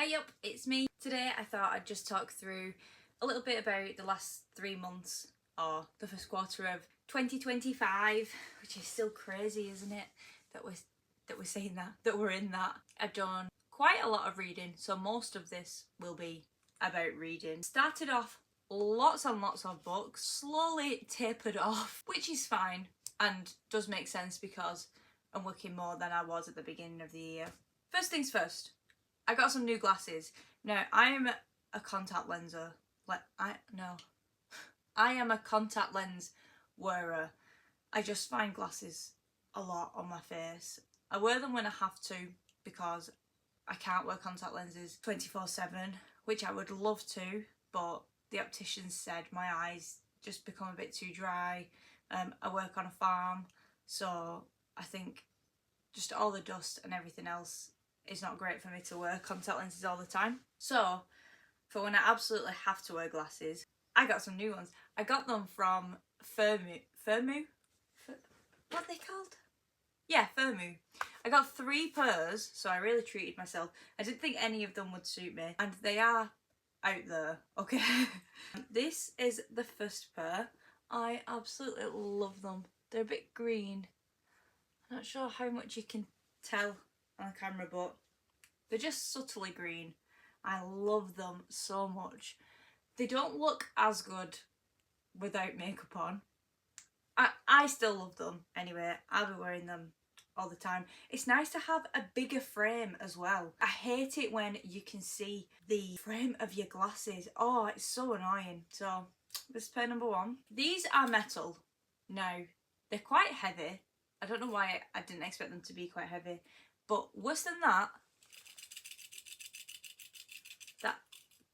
Hey up, it's me. Today I thought I'd just talk through a little bit about the last 3 months or the first quarter of 2025, which is still crazy, isn't it? That we're saying that we're in that. I've done quite a lot of reading, so most of this will be about reading. Started off lots and lots of books, slowly tapered off, which is fine and does make sense because I'm working more than I was at the beginning of the year. First things first, I got some new glasses. Now, I am a contact lenser. I am a contact lens wearer. I just find glasses a lot on my face. I wear them when I have to because I can't wear contact lenses 24/7, which I would love to, but the optician said my eyes just become a bit too dry. I work on a farm, so I think just all the dust and everything else is not great for me to wear contact lenses all the time. So for when I absolutely have to wear glasses, I got some new ones. I got them from Firmoo. What are they called? Yeah, Firmoo. I got 3 pairs, so I really treated myself. I didn't think any of them would suit me, and they are out there, okay? This is the first pair. I absolutely love them. They're a bit green. I'm not sure how much you can tell on camera, but they're just subtly green. I love them so much. They don't look as good without makeup on. I still love them anyway. I'll be wearing them all the time. It's nice to have a bigger frame as well. I hate it when you can see the frame of your glasses. Oh, it's so annoying. So this is pair number 1. These are metal. Now, they're quite heavy. I don't know why I didn't expect them to be quite heavy, but worse than that,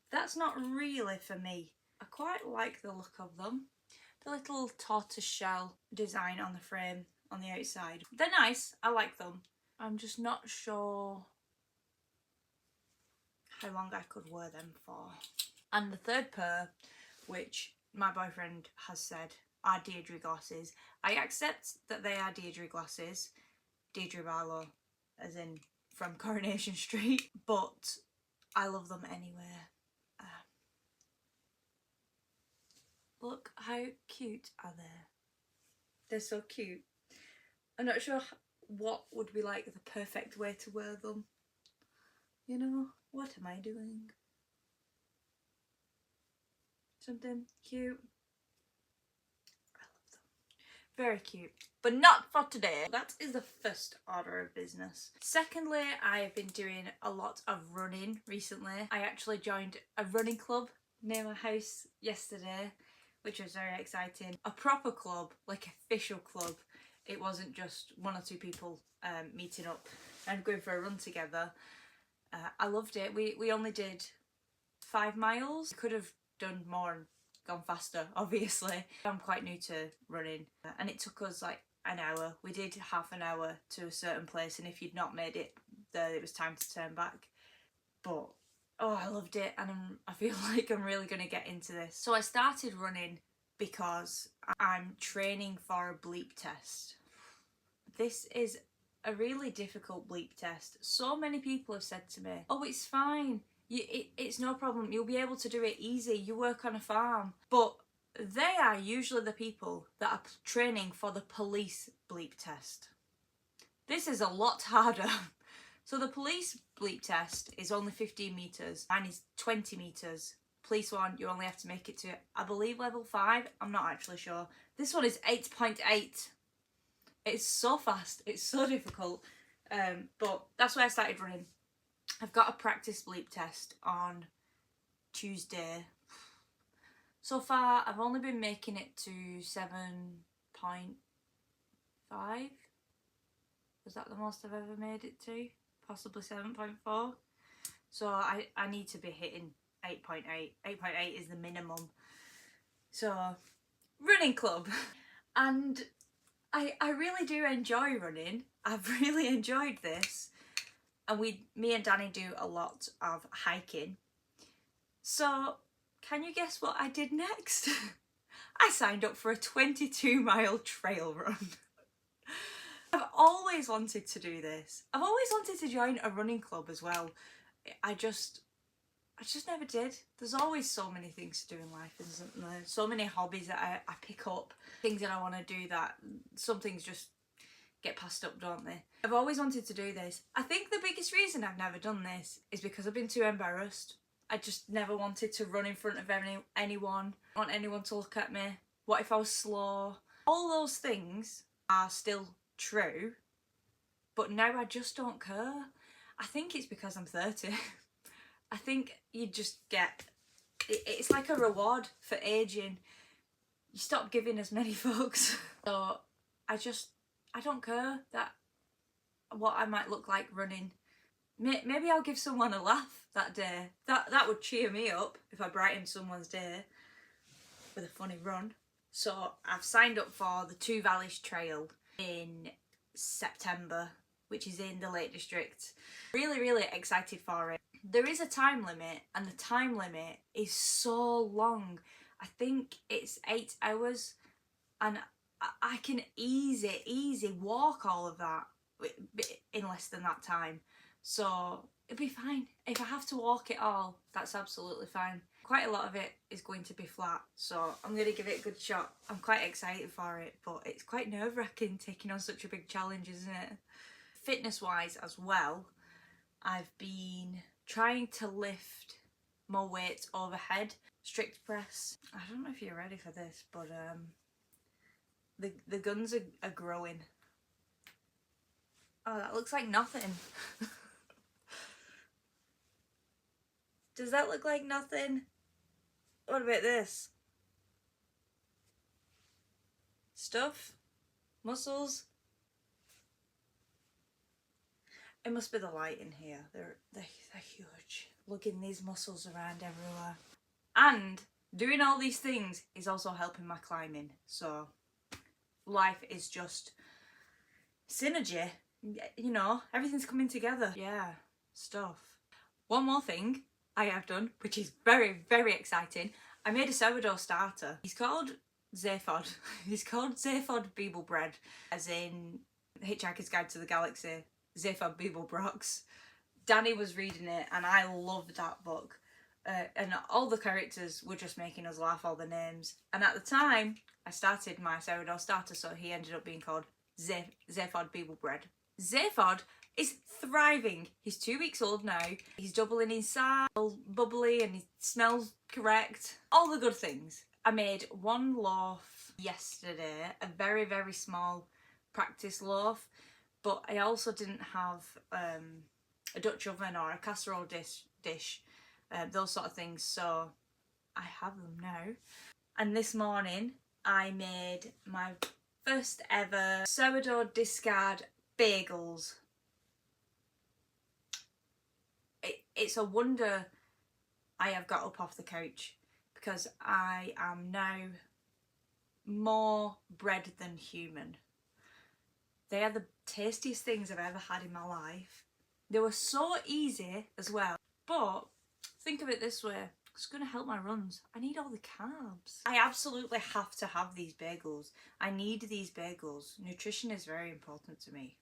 that's not really for me. I quite like the look of them. The little tortoiseshell design on the frame on the outside. They're nice, I like them. I'm just not sure how long I could wear them for. And the third pair, which my boyfriend has said are Deirdre glasses. I accept that they are Deirdre glasses. Deirdre Barlow, as in from Coronation Street, but I love them anyway. Look how cute are they? They're so cute. I'm not sure what would be like the perfect way to wear them. You know, what am I doing? Something cute. I love them. Very cute. But not for today. That is the first order of business. Secondly, I have been doing a lot of running recently. I actually joined a running club near my house yesterday, which was very exciting. A proper club, like official club. It wasn't just 1 or 2 people meeting up and going for a run together. I loved it. We only did 5 miles. Could have done more and gone faster, obviously. I'm quite new to running, and it took us like an hour. We did half an hour to a certain place, and if you'd not made it there, it was time to turn back. But oh, I loved it, and I feel like I'm really going to get into this. So I started running because I'm training for a bleep test. This is a really difficult bleep test. So many people have said to me, oh, it's fine. It's no problem. You'll be able to do it easy. You work on a farm. But they are usually the people that are training for the police bleep test. This is a lot harder. So the police bleep test is only 15 metres. Mine is 20 metres. Police one, you only have to make it to, I believe, level 5. I'm not actually sure. This one is 8.8. It's so fast. It's so difficult. But that's where I started running. I've got a practice bleep test on Tuesday. So far, I've only been making it to 7.5. Was that the most I've ever made it to? Possibly 7.4. So I need to be hitting 8.8. 8.8 is the minimum. So, running club. And I really do enjoy running. I've really enjoyed this. And me and Danny do a lot of hiking. So, can you guess what I did next? I signed up for a 22-mile trail run. I've always wanted to do this. I've always wanted to join a running club as well. I just never did. There's always so many things to do in life, isn't there? So many hobbies that I pick up, things that I want to do that some things just get passed up, don't they? I've always wanted to do this. I think the biggest reason I've never done this is because I've been too embarrassed. I just never wanted to run in front of anyone. I want anyone to look at me. What if I was slow? All those things are still true, but now I just don't care. I think it's because I'm 30. I think you just get, it's like a reward for aging. You stop giving as many fucks. So I don't care that what I might look like running. Maybe I'll give someone a laugh that day. That would cheer me up if I brightened someone's day with a funny run. So I've signed up for the Two Valleys Trail in September, which is in the Lake District. Really, really excited for it. There is a time limit, and the time limit is so long. I think it's 8 hours, and I can easy walk all of that in less than that time. So it'll be fine. If I have to walk it all, that's absolutely fine. Quite a lot of it is going to be flat, so I'm going to give it a good shot. I'm quite excited for it, but it's quite nerve-wracking taking on such a big challenge, isn't it? Fitness-wise as well, I've been trying to lift more weights overhead. Strict press. I don't know if you're ready for this, but the guns are growing. Oh, that looks like nothing. Does that look like nothing? What about this? Stuff? Muscles? It must be the light in here. They're huge. Lugging these muscles around everywhere. And doing all these things is also helping my climbing. So life is just synergy. You know, everything's coming together. Yeah, stuff. One more thing I have done, which is very, very exciting. I made a sourdough starter. He's called Zaphod. He's called Zaphod Beeble Bread, as in Hitchhiker's Guide to the Galaxy. Zaphod Beeblebrox. Danny was reading it and I loved that book. And all the characters were just making us laugh, all the names. And at the time, I started my sourdough starter, so he ended up being called Zaphod Beeble Bread. Zaphod is thriving. He's 2 weeks old now. He's doubling in size, bubbly, and he smells correct. All the good things. I made one loaf yesterday, a very, very small practice loaf, but I also didn't have a Dutch oven or a casserole dish, those sort of things, so I have them now. And this morning I made my first ever sourdough discard bagels. It's a wonder I have got up off the couch, because I am now more bread than human. They are the tastiest things I've ever had in my life. They were so easy as well, but think of it this way, it's going to help my runs. I need all the carbs. I absolutely have to have these bagels. I need these bagels. Nutrition is very important to me.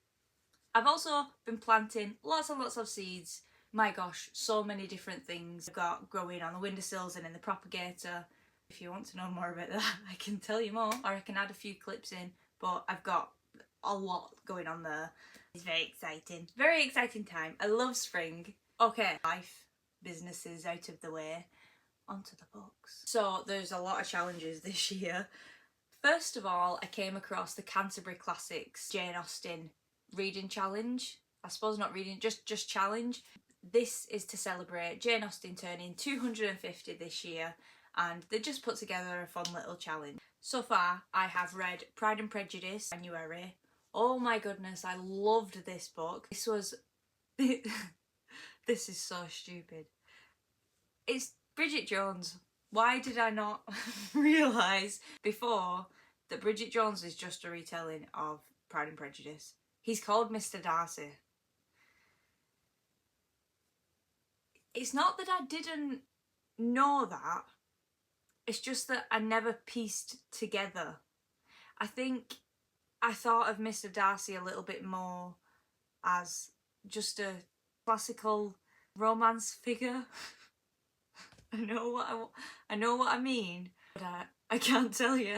I've also been planting lots and lots of seeds. My gosh, so many different things I've got growing on the windowsills and in the propagator. If you want to know more about that, I can tell you more, or I can add a few clips in, but I've got a lot going on there. It's very exciting. Very exciting time. I love spring. Okay, life, businesses out of the way, onto the books. So there's a lot of challenges this year. First of all, I came across the Canterbury Classics Jane Austen reading challenge. I suppose not reading, just challenge. This is to celebrate Jane Austen turning 250 this year, and they just put together a fun little challenge. So far, I have read Pride and Prejudice, January. Oh my goodness, I loved this book. This was... This is so stupid. It's Bridget Jones. Why did I not realise before that Bridget Jones is just a retelling of Pride and Prejudice? He's called Mr. Darcy. It's not that I didn't know that. It's just that I never pieced together. I think I thought of Mr. Darcy a little bit more as just a classical romance figure. I know what I mean, but I can't tell you.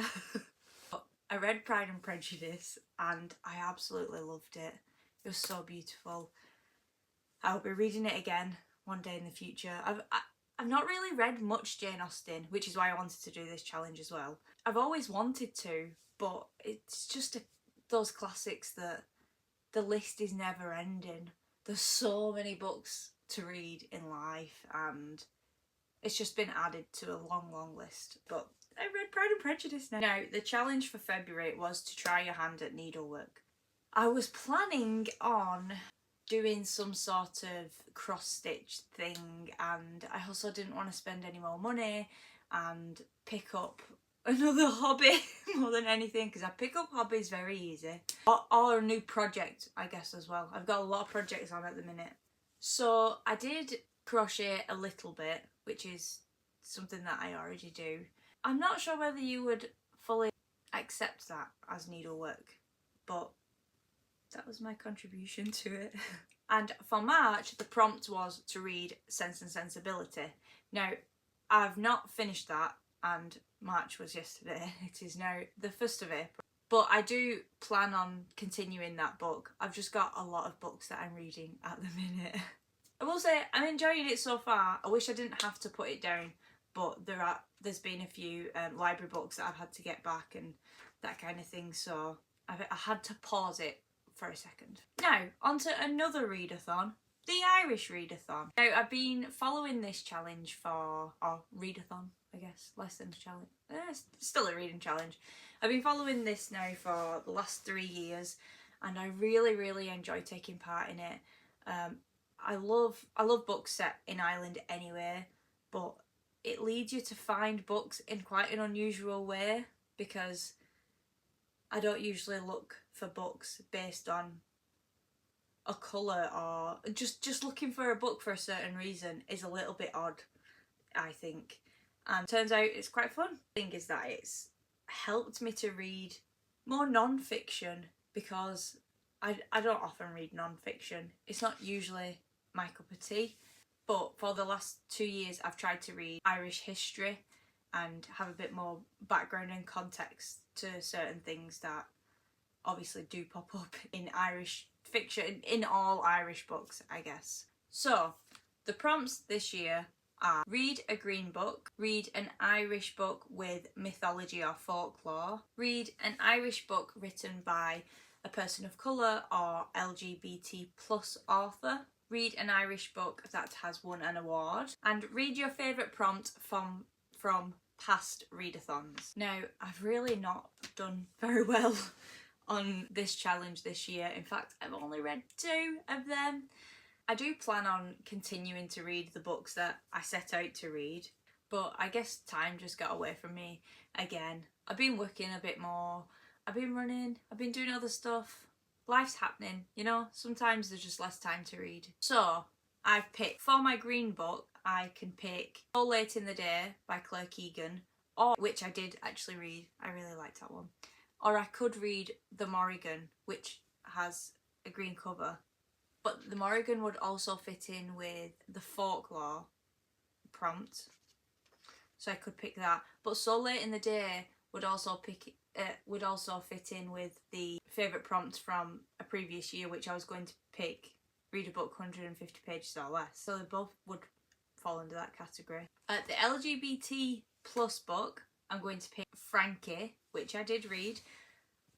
I read Pride and Prejudice and I absolutely loved it. It was so beautiful. I'll be reading it again one day in the future. I've not really read much Jane Austen, which is why I wanted to do this challenge as well. I've always wanted to, but it's just those classics that the list is never ending. There's so many books to read in life and it's just been added to a long list. But I read Pride and Prejudice now. Now, the challenge for February was to try your hand at needlework. I was planning on doing some sort of cross-stitch thing, and I also didn't want to spend any more money and pick up another hobby more than anything, because I pick up hobbies very easy. Or a new project, I guess, as well. I've got a lot of projects on at the minute. So I did crochet a little bit, which is something that I already do. I'm not sure whether you would fully accept that as needlework, but that was my contribution to it. And for March, the prompt was to read Sense and Sensibility. Now, I've not finished that, and March was yesterday. It is now the 1st of April. But I do plan on continuing that book. I've just got a lot of books that I'm reading at the minute. I will say I'm enjoying it so far. I wish I didn't have to put it down, but there's been a few library books that I've had to get back and that kind of thing, so I had to pause it for a second. Now, on to another readathon, the Irish Readathon. Now, I've been following this challenge or readathon, I guess, less than a challenge. Still a reading challenge. I've been following this now for the last 3 years, and I really enjoy taking part in it. I love books set in Ireland anyway, but it leads you to find books in quite an unusual way, because I don't usually look for books based on a colour, or just looking for a book for a certain reason is a little bit odd, I think. And turns out it's quite fun. The thing is that it's helped me to read more non-fiction, because I don't often read non-fiction. It's not usually my cup of tea. But for the last 2 years I've tried to read Irish history and have a bit more background and context to certain things that obviously do pop up in Irish fiction, in all Irish books, I guess. So the prompts this year are: read a green book, read an Irish book with mythology or folklore, read an Irish book written by a person of colour or LGBT plus author, read an Irish book that has won an award, and read your favourite prompt from past readathons. Now, I've really not done very well on this challenge this year. In fact, I've only read 2 of them. I do plan on continuing to read the books that I set out to read, but I guess time just got away from me again. I've been working a bit more, I've been running, I've been doing other stuff. Life's happening, you know, sometimes there's just less time to read. So I've picked, for my green book, I can pick So Late in the Day by Claire Keegan, or, which I did actually read, I really liked that one. Or I could read The Morrigan, which has a green cover. But The Morrigan would also fit in with the folklore prompt, so I could pick that. But So Late in the Day would also fit in with the favourite prompt from a previous year, which I was going to pick read a book 150 pages or less. So they both would fall under that category. The LGBT plus book, I'm going to pick Frankie, which I did read.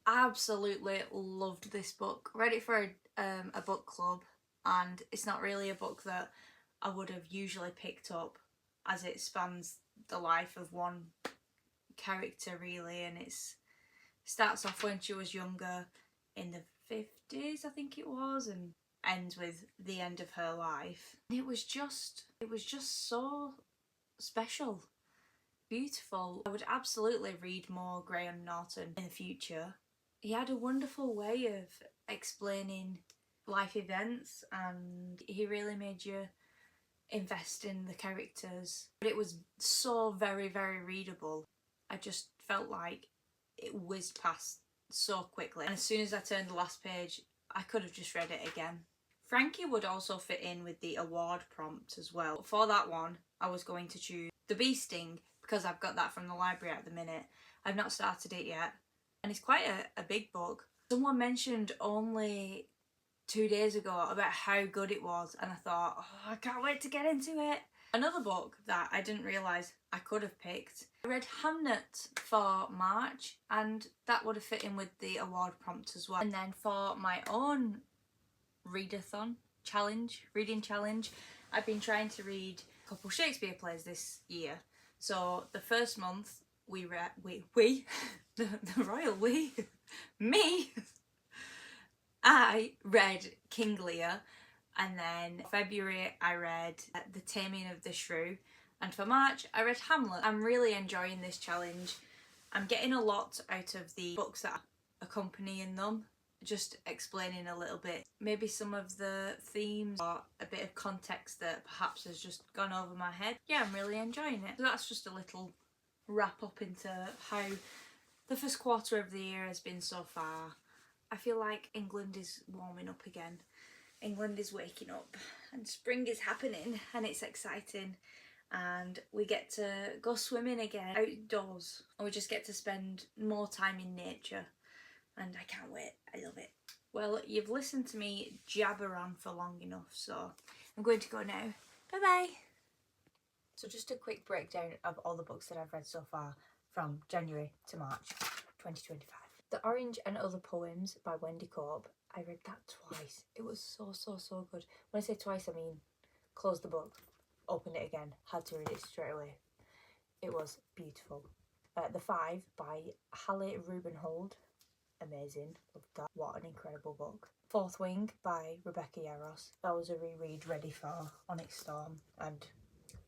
Absolutely loved this book. Read it for a book club, and it's not really a book that I would have usually picked up, as it spans the life of one character really, and it starts off when she was younger in the 50s, I think it was, and ends with the end of her life. It was just so special, beautiful. I would absolutely read more Graham Norton in the future. He had a wonderful way of explaining life events, and he really made you invest in the characters. But it was so very readable. I just felt like it whizzed past so quickly, and as soon as I turned the last page I could have just read it again. Frankie would also fit in with the award prompt as well. For that one, I was going to choose The Bee Sting because I've got that from the library at the minute. I've not started it yet. And it's quite a big book. Someone mentioned only 2 days ago about how good it was, and I thought, oh, I can't wait to get into it. Another book that I didn't realise I could have picked, I read Hamnet for March, and that would have fit in with the award prompt as well. And then for my own readathon challenge, reading challenge, I've been trying to read a couple Shakespeare plays this year. So the first month we read, the royal we, me, I read King Lear, and then February I read The Taming of the Shrew, and for March I read Hamlet. I'm really enjoying this challenge. I'm getting a lot out of the books that are accompanying them, just explaining a little bit, maybe some of the themes or a bit of context that perhaps has just gone over my head. Yeah, I'm really enjoying it. So that's just a little wrap up into how the first quarter of the year has been so far. I feel like England is warming up again. England is waking up and spring is happening and it's exciting, and we get to go swimming again outdoors, and we just get to spend more time in nature, and I can't wait. I love it. Well, you've listened to me jabber on for long enough, so I'm going to go now. Bye bye. So just a quick breakdown of all the books that I've read so far from January to March 2025. The Orange and Other Poems by Wendy Cope. I read that twice. It was so good. When I say twice, I mean closed the book, opened it again, had to read it straight away. It was beautiful. The Five by Halle Rubenhold. Amazing. Loved that. What an incredible book. Fourth Wing by Rebecca Yarros. That was a reread ready for Onyx Storm. And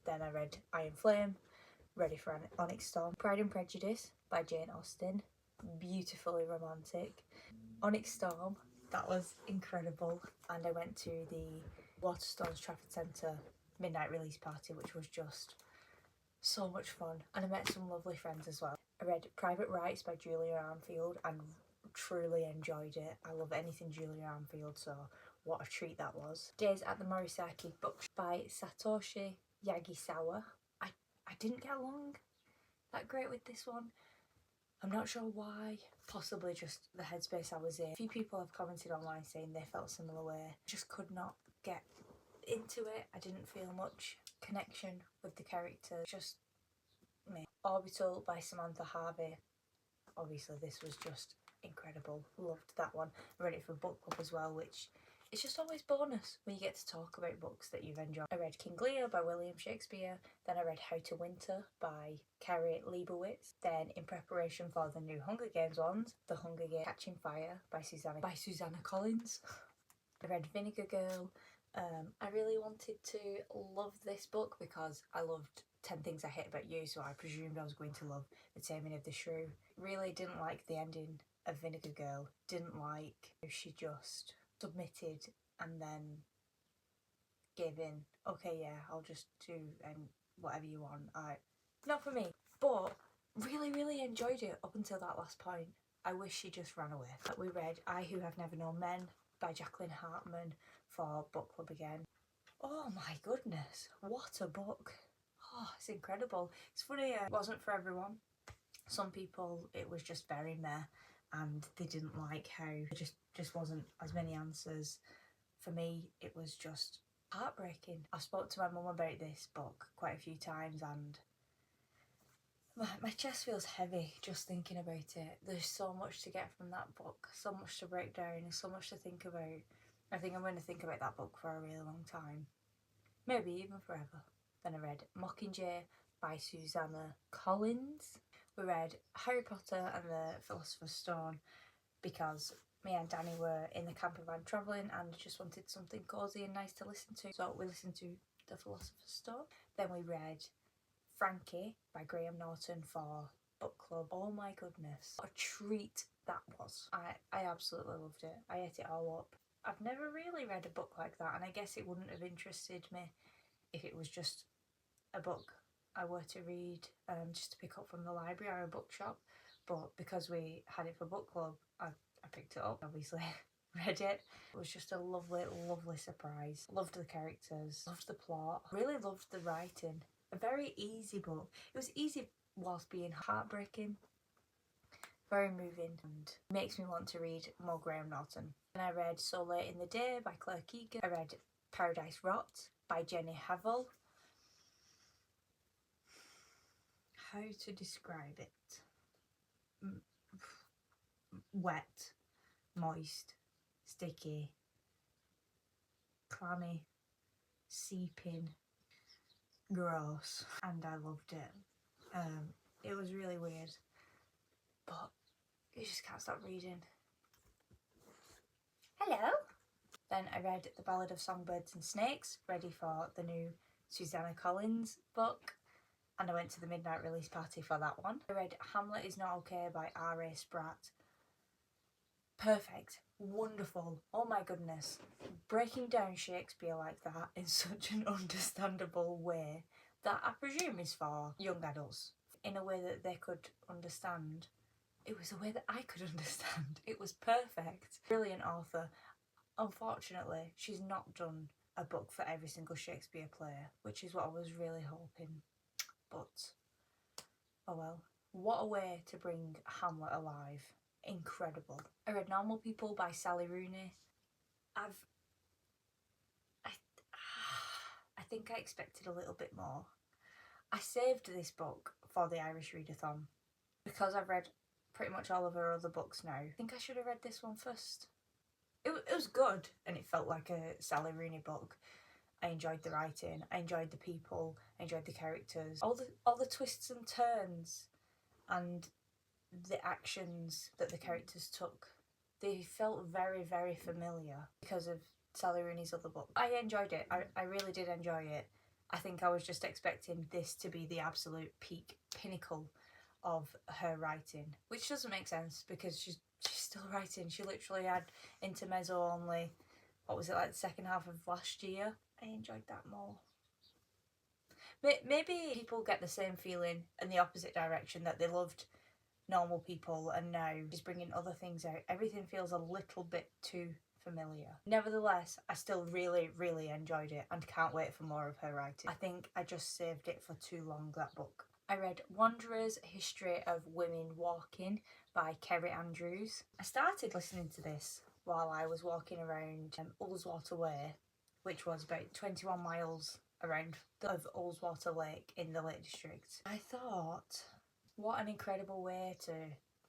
then I read Iron Flame, ready for Onyx Storm. Pride and Prejudice by Jane Austen. Beautifully romantic. Onyx Storm, that was incredible. And I went to the Waterstones Trafford Centre midnight release party, which was just so much fun. And I met some lovely friends as well. I read Private Rights by Julia Armfield and truly enjoyed it. I love anything Julia Armfield, so what a treat that was. Days at the Morisaki book by Satoshi Yagisawa. I didn't get along that great with this one. I'm not sure why, possibly just the headspace I was in. A few people have commented online saying they felt a similar way. Just could not get into it. I didn't feel much connection with the character, just me. Orbital by Samantha Harvey. Obviously this was just incredible. Loved that one. I read it for book club as well, which it's just always bonus when you get to talk about books that you've enjoyed. I read King Lear by William Shakespeare, then I read How to Winter by Carrie Leibowitz, then in preparation for the new Hunger Games ones, The Hunger Games Catching Fire by Susanna Collins. I read Vinegar Girl. I really wanted to love this book because I loved 10 Things I Hate About You, so I presumed I was going to love The Taming of the Shrew. Really didn't like the ending of Vinegar Girl. Didn't like how she just submitted and then gave in. Okay, yeah, I'll just do whatever you want. Not for me. But really enjoyed it up until that last point. I wish she just ran away. We read I Who Have Never Known Men by Jacqueline Hartman for book club again. Oh my goodness, what a book. Oh, it's incredible. It's funny, it wasn't for everyone. Some people, it was just very meh, and they didn't like how there just wasn't as many answers. For me, it was just heartbreaking. I spoke to my mum about this book quite a few times, and my chest feels heavy just thinking about it. There's so much to get from that book, so much to break down, and so much to think about. I think I'm going to think about that book for a really long time, maybe even forever. Then I read Mockingjay by Susanna Collins. We read Harry Potter and the Philosopher's Stone because me and Danny were in the camper van travelling and just wanted something cosy and nice to listen to. So we listened to The Philosopher's Stone. Then we read Frankie by Graham Norton for book club. Oh my goodness, what a treat that was. I absolutely loved it. I ate it all up. I've never really read a book like that, and I guess it wouldn't have interested me if it was just a book I were to read just to pick up from the library or a bookshop. But because we had it for book club, I picked it up, obviously. read it. It was just a lovely, lovely surprise. Loved the characters, loved the plot, really loved the writing. A very easy book. It was easy whilst being heartbreaking. Very moving and makes me want to read more Graham Norton. And I read So Late in the Day by Claire Keegan. I read Paradise Rot by Jenny Havel. How to describe it? Wet, moist, sticky, clammy, seeping, gross, and I loved it. It was really weird, but you just can't stop reading. Hello! Then I read The Ballad of Songbirds and Snakes, ready for the new Susanna Collins book, and I went to the midnight release party for that one. I read Hamlet Is Not Okay by R.A. Spratt. Perfect, wonderful, oh my goodness. Breaking down Shakespeare like that in such an understandable way that I presume is for young adults, in a way that they could understand. It was a way that I could understand. It was perfect. Brilliant author. Unfortunately, she's not done a book for every single Shakespeare play, which is what I was really hoping. But, oh well. What a way to bring Hamlet alive. Incredible. I read Normal People by Sally Rooney. I think I expected a little bit more. I saved this book for the Irish Readathon because I've read pretty much all of her other books now. I think I should have read this one first. It was good and it felt like a Sally Rooney book. I enjoyed the writing, I enjoyed the people, I enjoyed the characters, all the twists and turns and the actions that the characters took. They felt very, very familiar because of Sally Rooney's other book. I enjoyed it. I really did enjoy it. I think I was just expecting this to be the absolute peak pinnacle of her writing, which doesn't make sense because she's still writing. She literally had intermezzo only, what was it, like the second half of last year. I enjoyed that more. Maybe people get the same feeling in the opposite direction, that they loved Normal People and now she's bringing other things out. Everything feels a little bit too familiar. Nevertheless, I still really, really enjoyed it and can't wait for more of her writing. I think I just saved it for too long, that book. I read Wanderer's History of Women Walking by Kerry Andrews. I started listening to this while I was walking around Ullswater Way, which was about 21 miles around of Ullswater Lake in the Lake District. I thought, what an incredible way to,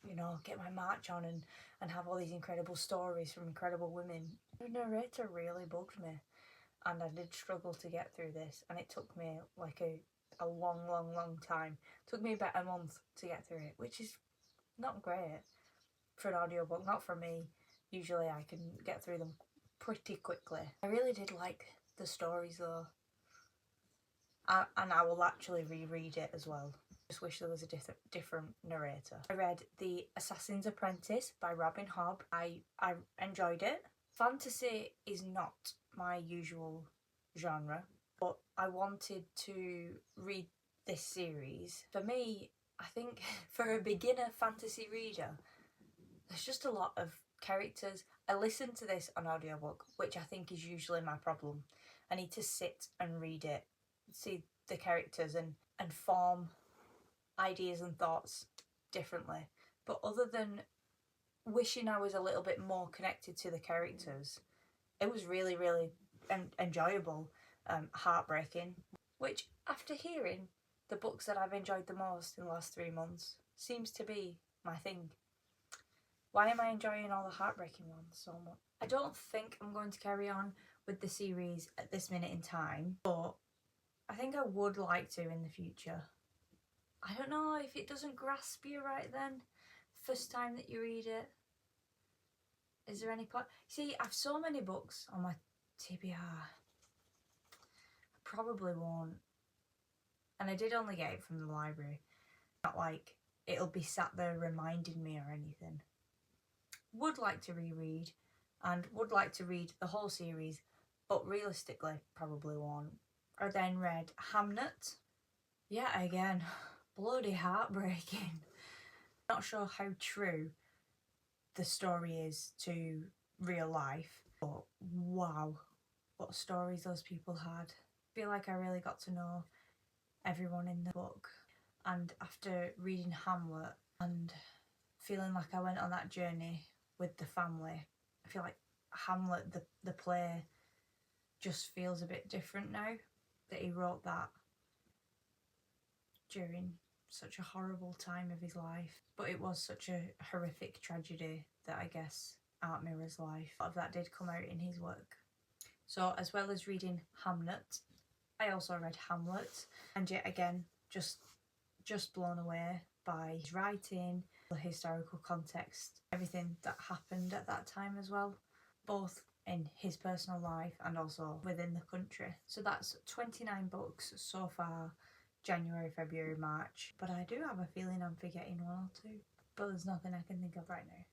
you know, get my march on and have all these incredible stories from incredible women. The narrator really bugged me and I did struggle to get through this, and it took me like a long time. It took me about a month to get through it, which is not great for an audiobook, not for me. Usually I can get through them pretty quickly. I really did like the stories though, and I will actually reread it as well. Just wish there was a different narrator. I read The Assassin's Apprentice by Robin Hobb. I enjoyed it. Fantasy is not my usual genre, but I wanted to read this series. For me, I think for a beginner fantasy reader, there's just a lot of characters. I listened to this on audiobook, which I think is usually my problem. I need to sit and read it, see the characters and form ideas and thoughts differently. But other than wishing I was a little bit more connected to the characters, it was really, really enjoyable, heartbreaking, which after hearing the books that I've enjoyed the most in the last 3 months seems to be my thing. Why am I enjoying all the heartbreaking ones so much? I don't think I'm going to carry on with the series at this minute in time, but I think I would like to in the future. I don't know if it doesn't grasp you right then, first time that you read it. Is there any point? See, I've so many books on my TBR. I probably won't. And I did only get it from the library. Not like it'll be sat there reminding me or anything. Would like to reread and would like to read the whole series, but realistically probably won't. I then read Hamnet. Yeah, again, bloody heartbreaking. Not sure how true the story is to real life. But wow, what stories those people had. I feel like I really got to know everyone in the book. And after reading Hamlet and feeling like I went on that journey with the family, I feel like Hamlet, the play, just feels a bit different now, that he wrote that during such a horrible time of his life. But it was such a horrific tragedy that I guess Art Mirror's life, a lot of that did come out in his work. So as well as reading Hamnet, I also read Hamlet, and yet again just blown away by his writing, the historical context, everything that happened at that time as well, both in his personal life and also within the country. So that's 29 books so far, January, February, March. But I do have a feeling I'm forgetting one or two. But there's nothing I can think of right now.